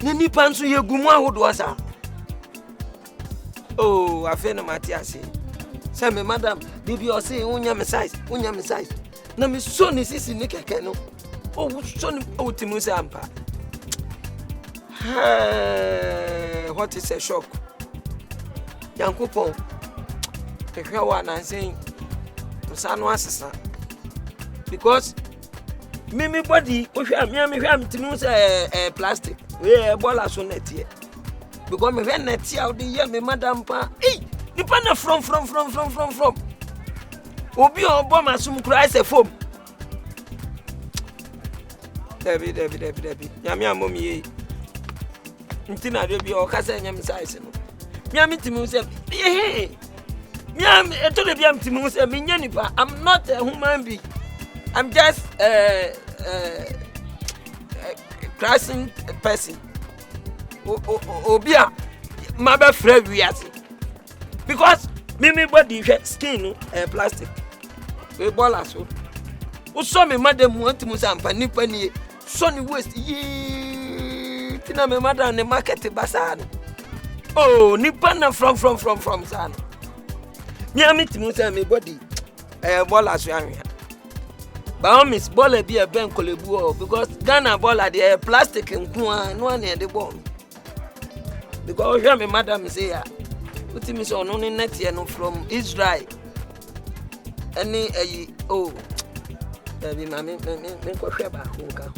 Nani pansu ye gumu ahodo asa. Oh, I feel no Matias. Say me madam, did you say unya me size? Na me son is in the kekeno. Oh, son Otimus ampa. What is a shock? Yankupon. The one I'm saying to San Wassasa. Because me body, if I'm to use a plastic, we are bola so net here. Because me when net here, the year me madam pa. Hey, the panna from. Obi Obama sum cries a foam. Debbie. Yamia mommy. Intina de be or casa yam size. Miami Timus, hey. Miam, I told you I'm Timus, I'm not a human being. I'm just a crashing person. Obia, my best friend, we are because me body skin plastic. We ball us. Who saw me, madam, want to Musampa, Nippany, Sonny West, ye, Tina, my mother, and the market basan. Oh, Nippana from son. Miami Timusa, my body, ball as young. But Miss Bolle be a bank colebu because Ghana Bolla, the plastic and one near the bone. Because hear me, madam, say, put him on only net year from Israel. Any oh, baby, mammy, make a sheba, Hunka.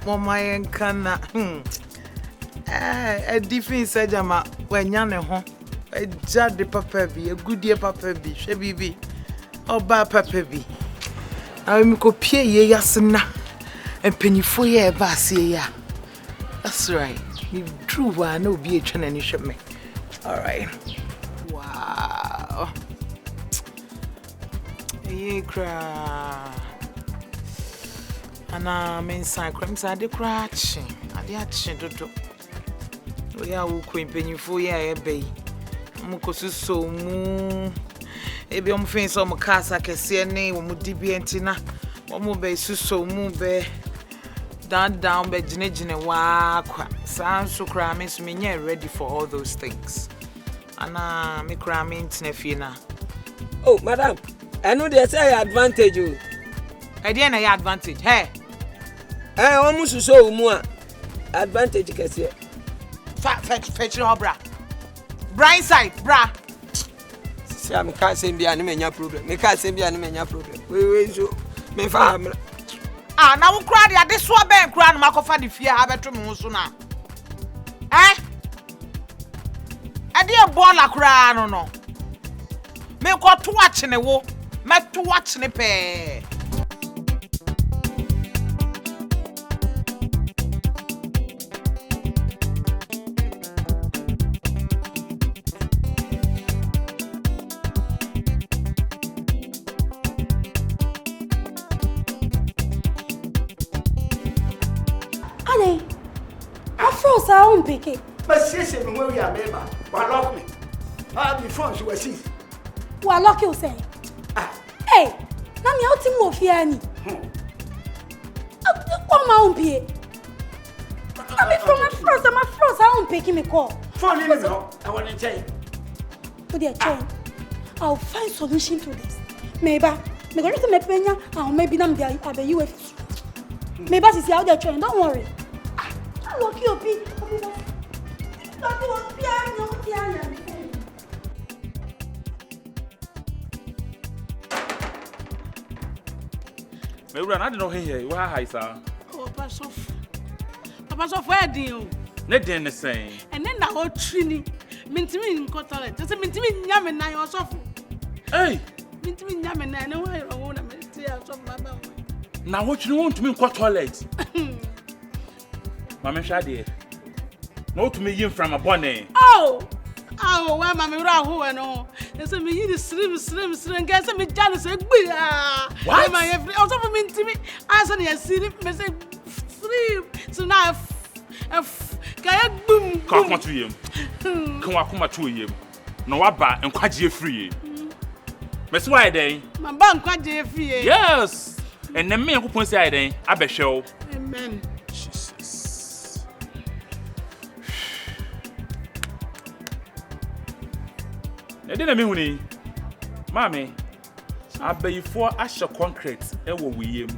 Mama and Kana. A different Sajama when Yana home. A jad de papa be a good dear papa be, shabby be, or bad papa be. I will go pay ye yasana and penny for ye basia. That's right. You drew one, no be a chan and you should make. All right. Wow. Ye cry. Ana mensa crimes are the cratching. Are the action to do. We are queen penny for ye bay. Mukosu so mu. Ebi omfin so mo kasa kese ne wo mu dibientina. Wo mu be so mu be down be gine wa kwa. San so kra me so me ready for all those things. Ana me kra me ntine na. Oh, madam, I know they say advantage you. I dey na advantage. Hey. Almost so mu advantage kese. Fetch no bra. Bright side, bra. See, I can't say be any problem. Me can't say be any problem. We so me fam. Ah, now we cry there. This one ben cry no makofa the fear have to me so na. Eh? I dey ball akra no. Me ko to watch ne wo. Me to watch ne pe. I won't pick it. But sister, when we are member, why lock me? The phone she was see. Why lock you say? Hey, now me out to move here ni. Come on, pay. I mean from my froze, I won't pick me call. Phone in no, I want to tell you. To the chain. I'll find solution to this. Maybe me go to me penya, or maybe nam dey at the UF. Maybe it's out there train, don't worry. Look you be. Me I don't know here. Why hi sir? Oh, Papa Sof, where do you? Ne den the same. And then the whole trini. Mintimi in Cotolet. Just a mintimi yam and I was off. Hey! Mintimi yam and I know I won't have tears of my mouth. Now what you want to mean what toilet? Mamma Shadi. No to me in from a bonnet. Oh, where Mamma Rahu and all. There's a me slim, guess me jealous. Why am I every also for me to me? As I see it, message 3. So now, if boom, come to him. Come to him. No waba nkwaje free. Mesi why den? My bank nkwaje free. Yes. And then me Yankopon say den abehwe. Amen. Jesus. Edina me huni. Mami. Abayifo ahye concrete ewo wiyem.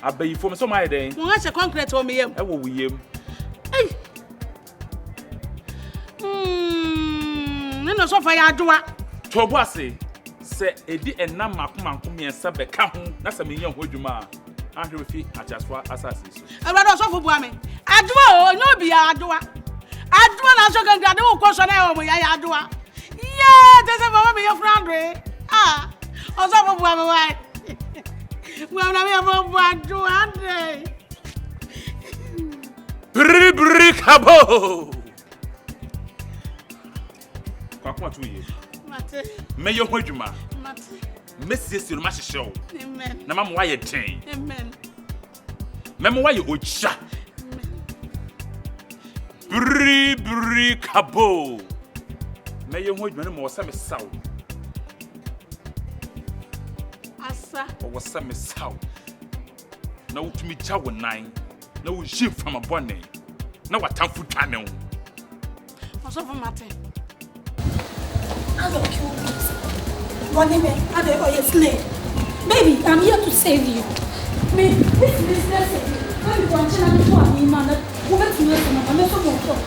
Abayifo me so my den. Mo ahye concrete wo meyem. Ewo wiyem. Ei. No so fa ya adoa. Tobo ase se edi enam makomanko miensa beka ho na se menye ho adwuma a ahwe fi achaswa asase so. Ewrado so fo bua me. Adoa o no bi adoa. Adoa na so ganga de wo koso na e wo ya adoa. Yeah, there's a mama me your friend re. Ah. O so fo bua me why. Bua na me fo bua adoa re. Bri kabo. Kwakwa tu ye. Mate. Me yo ho adwuma. Mate. Mesiesie no ma hyehyew. Amen. Na mama wa ye den. Amen. Mama wa ye ocha. Bri kabo. Me yo ho adwuma no mo wasa me saw. Asa. O wasa me saw. Na wutumi gya wo nan. Na wo him from a bonne. Na watamfu twane wo. O so fo mate. I don't kill me. One name, I don't know your slave. Baby, I'm here to save you. Me, this business, I'm going to tell you, man. Who went to listen? I'm not so good.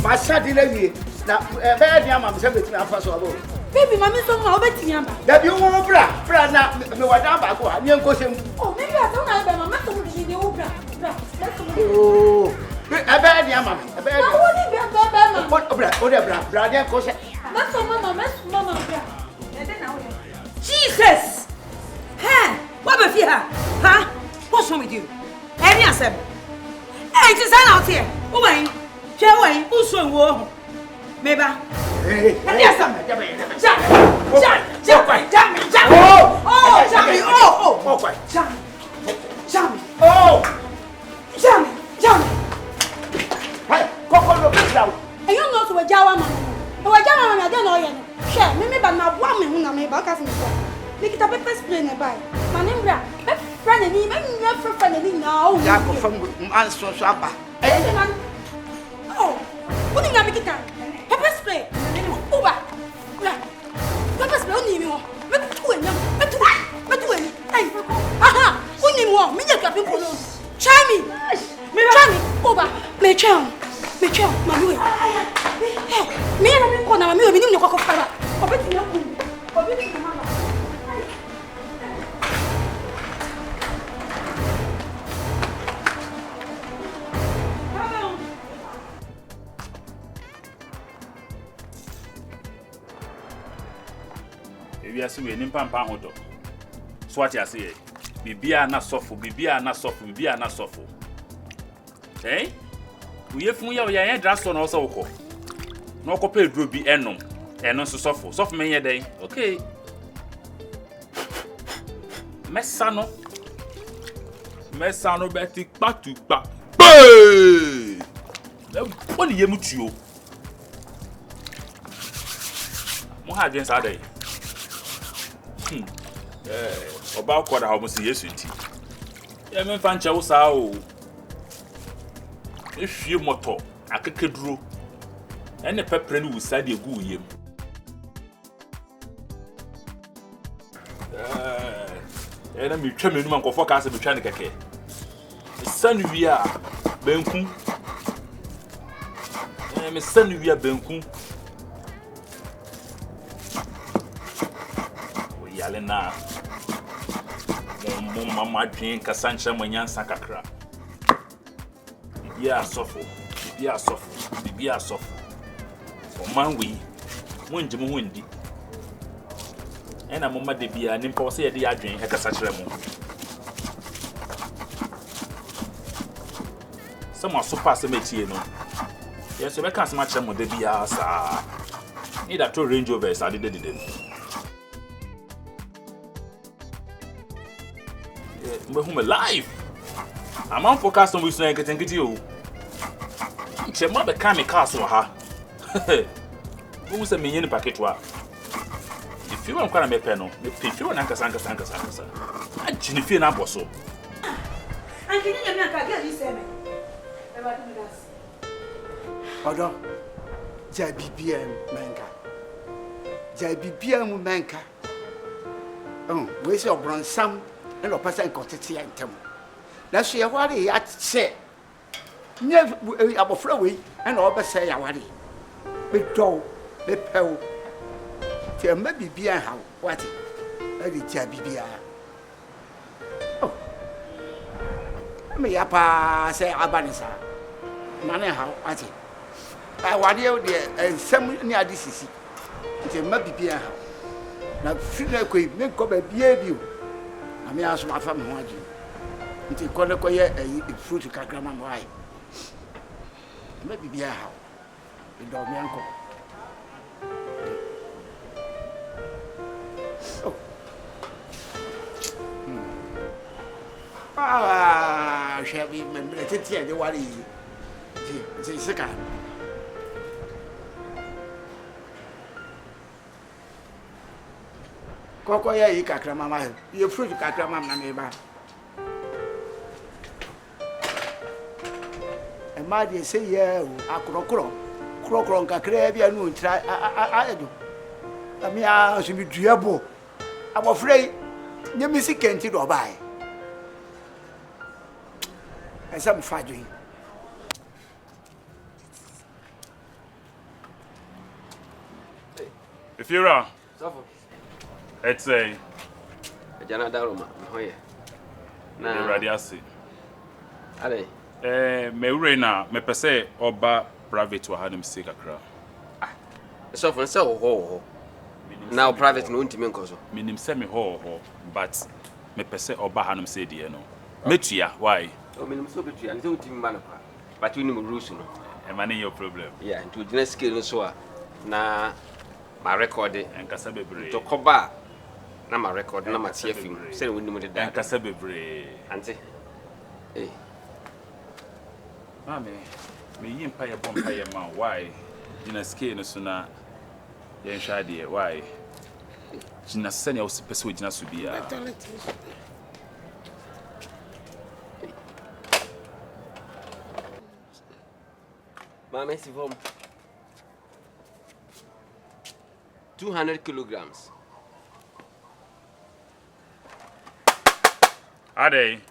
Masadi lewi na be dia ma se betimi afa so abo. Baby, mama so ma obetimi amba. Da bi wo bra na me wada ba ko ani enkosem. Oh, maybe I don't know mama so me dey obra. Oh. Be dia ma. Be dia. Na woni be mama. Bra dia enkose. That's mama bra. Jesus! Hey, what be here? Huh? What's wrong with you? Any answer? Hey, it's sign out here. Who wait? Who's so warm? Maybe. Hey. Yes, I'm. Jam. Hey, koko no be down. And you know to a Jawa man. I don't know you. Share, me but na bua me hu na me ba ka me so. Nikita pepper spray na buy. Manim bra. Me friend ni, me never friend ni now. Ya ko fam an so aba. Eh, man. Oh, who ni ngami kita? Pepper spray. Uba. Bra. Pepper spray ni mi ho. Me tu enya. Me tu enya. Hey. Aha. Who ni mo? Me ya ka pe ko no. Try me. Uba. Me try. Mami. Hey, me na me ko na mami obi ni me ko ko fara. Obeti na ku. Obeti na mama. Ewiase we nimpa mpa hodo. So ati ase ye. Bibia na sofo. Eh? Uye fun ya yan dra so na o se woko. Na okopa eduro bi enom. Eno so sofo. Sofo men ye den. Okay. Mesano beti patupa. Hey! Woni ye mutuo. Mo ha dwen sa dai. Oba kwada ha mo se Yesu ti. Ya me fa nche wo sa o. Ehwie moto akekeduro. Ene pepre ni wusa de egu yem. Ena mi twa menu man kofo ka se betwa ne keke. Sanu wi a benku. Me sanu wi a benku. O yale na. Mo mama dwen kasancha manyansa kakra. Bibia sofo. O man we. Wonje mo hondi. Ena mama de bia nimpa wo se ye de adwen e kasa kire mo. Some super cemetery, no. Yes, so I can't match them with the BS. Need a 2 Range Rovers. I did them. We're home alive. I'm on focus on which I can get you. It's a mother can make castle, huh? Who's a million packet? If you want to make penal, if you want to sanka. I didn't feel not so. And can you get this? Pardon, JBBM Manka. JBBM Manka. Oh, where's your bronze? And a person got it here and tell me. That's what he had said. Never our flowy and all but say, I want it. Big dough, the pill. There may be beer how, what it? Let it JBBM. Oh, me up, say Abanisa. Money how, what it? I want you there and some near this. It may be beer how. Now, feel like we make up a beer view. I may ask my family what you. It's a corner a fruit to Kakrama. Why? Maybe be a how. The dog, my uncle. Oh. Ah, shall we remember the worry? It's a second. Kokoya Kakrama, you fruit to Kakrama, neighbor. And my dear say, yeah, I crocron, Cacrabia, no, try. I do. I mean, I should be dreable. I'm afraid you miss it can't or buy. And some fudging. If you're wrong, it's a Jana Daruma, Hoye. na radiasi. Ale. Me urena me pese oba private wa hanim sika kra. So for say ho. Now private no ntimi nkoso. Minim se me ho but me pese oba hanim se die no. Metua why? O minim so betua nze ntimi ma no kwa. But we nim rules no. E mane your problem. Yeah, into the skill no so na my record enkasa bebre. To koba na my record na my TFM. Say we nim the data. Enkasa bebre. Ante. Eh. Mame, me yimpa ye bompa ye man why? Gina skill no so na yen hwa de why? Gina sene o pese o gina so bia. Mame si vom 200 kilograms. Ade.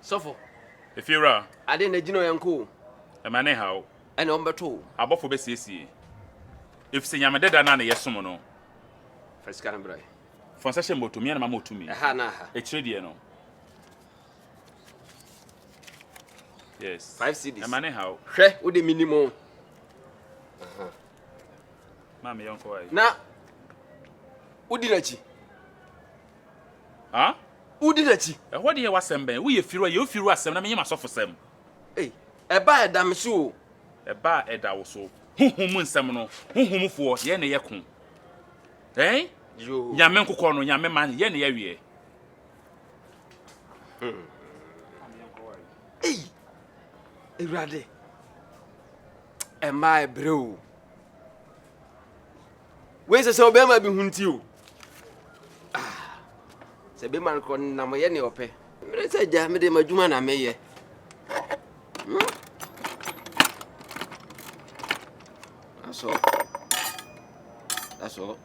Sofo. If you're a Ade na gino yanko. e mane how Ene ombeto. abofo be siesie. If se nyame deda na na yesom no. First can brai. Fonsa she motumi na mama otumi. Ha na ha. E kire die no. Yes. 5 CDs. E mane how Hwe wo de minimum. mama yonko why? Na udi na chi. Ha? Udi na chi. E ho de ye wasem ben. Wo ye firu ye ofiru asem na me yema sofo sem. Eh, eba edam so. E ba eda wo so. Huhum nsem no. Huhumfo ye ne ye ko. Eh? Yo. Nyame nkokọ no nyame man ye ne ye wie. Eh. Ewrade. Ema ebrew. We se so be ma bi hunti o. Ah. Se be man ko na mo ye ne ope. Me se ja me de madwuma na me ye. That's all.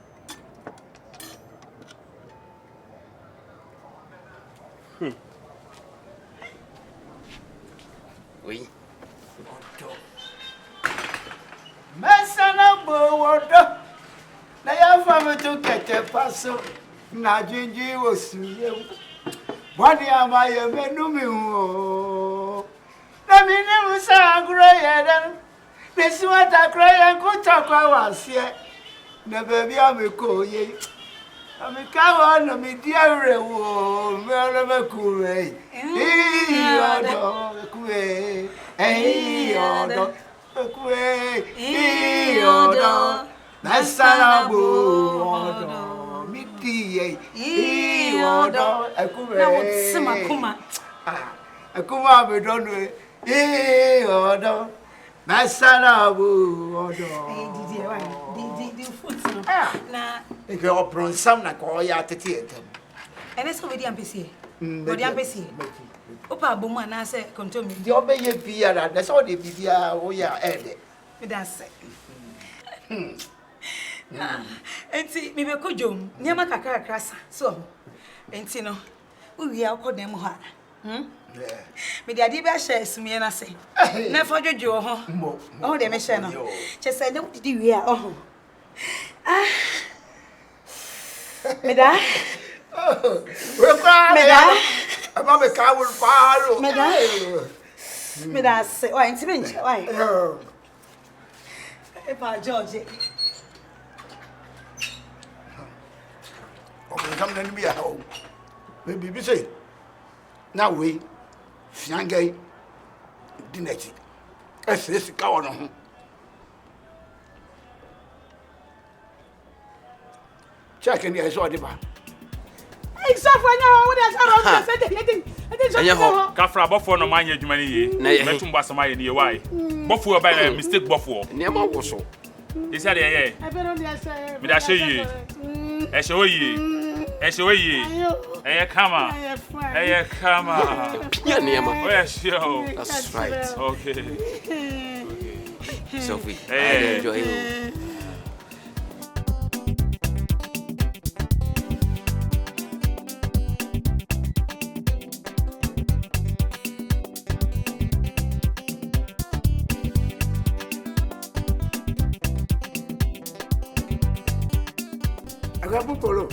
Oui. Mesana bowodo. Na ya fama to kete paso. Na jinji osuye. Boni amaye menumi ho. Na mini musa agro yeden. Nesiwata kroya kutakwa wasie. Na baby ameko ye. Amikawa no mi diare wo. Me na me kure. Iyo do. ekue eyodo ekue eyodo nasarabu odo midi eyodo ekue na wo sima kuma akuma me donu eyodo nasarabu odo didi wa di foot na eke opron sam na ko ya tete etam ene so we di ampesi body ampesi opa bomu na se kontomi di obeye biara na so de bibia wo ya ede me da se enti mi be kodwom nyama kakra krasa so enti no uwi akodan mu ha me di ade be hye sumie na se na fo dwodwo ho oh de me hye no che se ne didi wi a oh me da we kwa me da ama me ka wo faalo me da se o enti be nche why e pa George o me kam na ni bia o me bibi say na we fiangai dinati ese ka wono ho check ni eso de ba Except when you would have said anything. Kafra bofo no manya adwuma ne ye. Metum basama ye ne ye why? Bofo ba na mistake bofo. Ne ma wo so. Isa de ye. I don't understand. Me da hye ye. E hye wo ye. E hye wo ye. E kama. E kama. Ya ne ma. Oh sure. That's right. Okay. Sophie, I Hey. enjoy you. agabu polo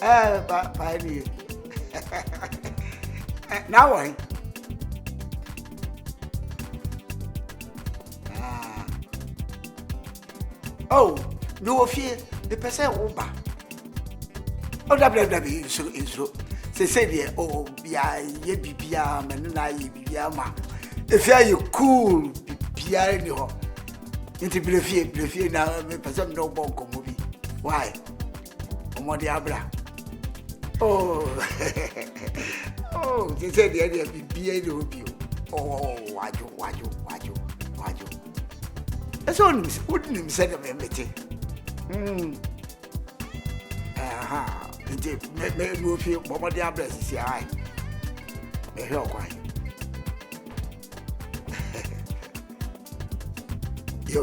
ba ni now why oh no fear the person over oh www so se say there oh bia ye bibia men na ye bibia ma if you cool bibia ni ho inti blefie na me person no bon komo bi why omode abra oh oh they say there bibia ni ho bi oh wajo eso ni wouldn't say the mete aha inti me no fi omode abra sisi ai me he okwan yo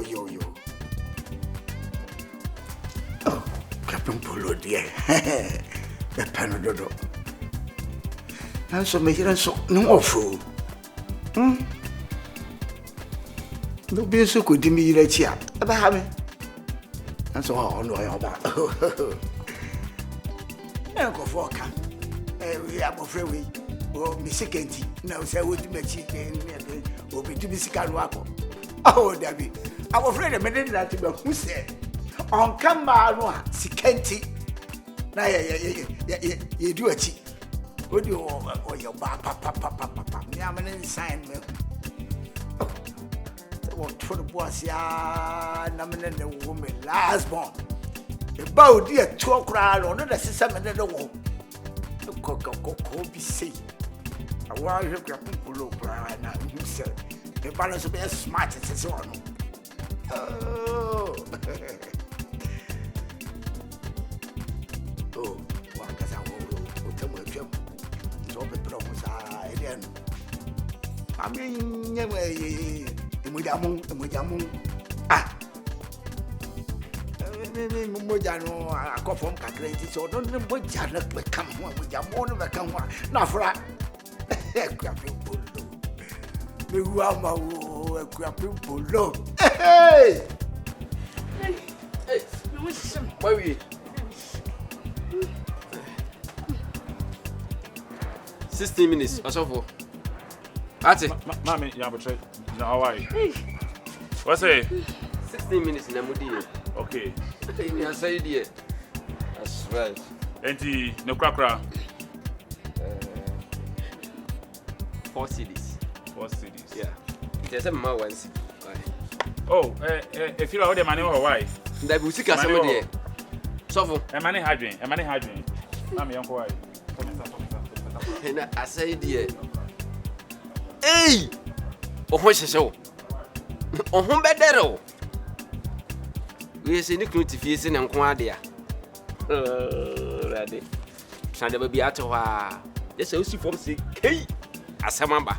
oh Captain Polo dear the panododo and so make it so no awful no be so could me let ya about me and so on no about go for can we are afraid we oh misikenti now say what me chicken or be to be sikalwako oh Debbie I'm afraid of me that who said on camera no sikenti na ye do a chi what do or your papa me am an sign me what for the boss ya na me the woman last born about dear 2 crowd or not a system and the wall go be say I want you to pull up now you said the balance will be as smart as it's on. Oh, one because I will tell my jump. So the problems are again. I mean, the Mujamu. Ah, Mojano, I go from calculated, so don't know what Janet become one with your morning become one. Not for that. Me wama wo people low. Hey! Why we? 16 minutes. What's up for? Ati. Mami, ya betray. Na Hawaii. What's it? 16 minutes na mudi. Okay. Ni asay die. That's right. Enti no krakra. 4 CDs. 4 cities. Yeah. There's a man once. Oh, if you are the money or why? That we see somebody. So, a money hydrant. I'm young boy. And I say, dear. Hey! Oh, what's so? Oh, home better. We see the clue to face in and quadia. Ready. Shall never be out of her. Yes, I see from the key. As a member.